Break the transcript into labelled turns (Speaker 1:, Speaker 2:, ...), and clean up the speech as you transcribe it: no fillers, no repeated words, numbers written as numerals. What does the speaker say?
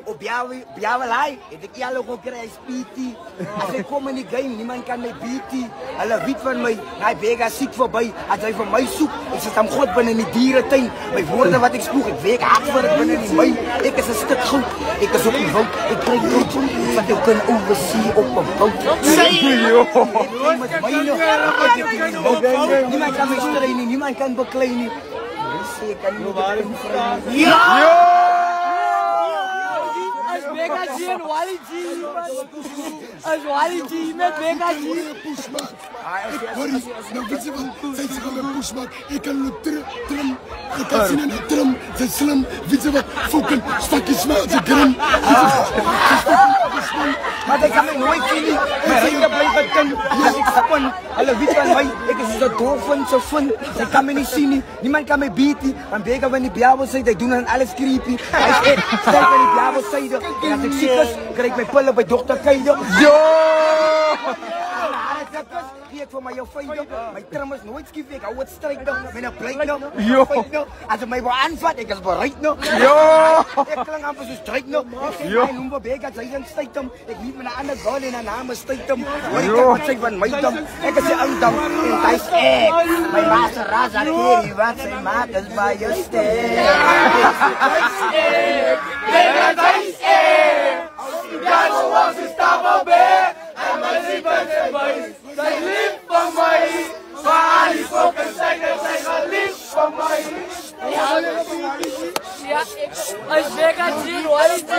Speaker 1: op jou laai, het ek al gekry as PT. As ek kom in die game, niemand kan my beat. Hulle weet van my, hy Vega siek verby, as hy vir my soek, ek sit hom God binne in die dieretuin. My woorde wat ek spoeg, ek week hard vir dit binne in die my. Ek is 'n stuk goud, ek is op die woud, ek kry goud, wat jy kan oversee op 'n boot. Niemand kan my stry nie, niemand kan beklei nie. Dis ek kan nie.
Speaker 2: As Vega G en Wally G. As Wally G met Vega G.
Speaker 3: Hoor je, nou weet je wat, zij zeggen met pushback, ik kan nu trim, ik kan zien in de trim, ze slim, weet je wat, fucking stakjes smaak, ze grim.
Speaker 1: Maar ik kan me nooit zien, maar ik heb blijven kunnen, als ik spin, hulle weet van mij, ik is zo dolfin, zo fun, ze kan me niet zien, niemand kan me beaten, want Vega van die Biabelzijde, die doen dan alles creepy, hij is echt sterk van die Biabelzijde, en als ik ziek is, krijg ik mijn pillen bij dokter Keide. Yo! Gee ek vir my jou feite, my trim is nooit skief, ek hou het stryd nou, met 'n break nou, as my wou aanvat, ek is bereid nou, ek klink amper soos Drake nou, ek noem vir Vega, sy is Statham, ek lief met 'n ander girl en haar naam is Statham, maar ek kyk wat sy van my dam, ek is die oudam, en hy's ek, my ma's een raza, hierdie wat sy maak is baie sterk, Vega hy's ek, ja, so was die stap op weg, en my liefde is my, sy lief van my, maar die spoken sy gaan lief van my.
Speaker 2: Ja, as Vega G en Wally G.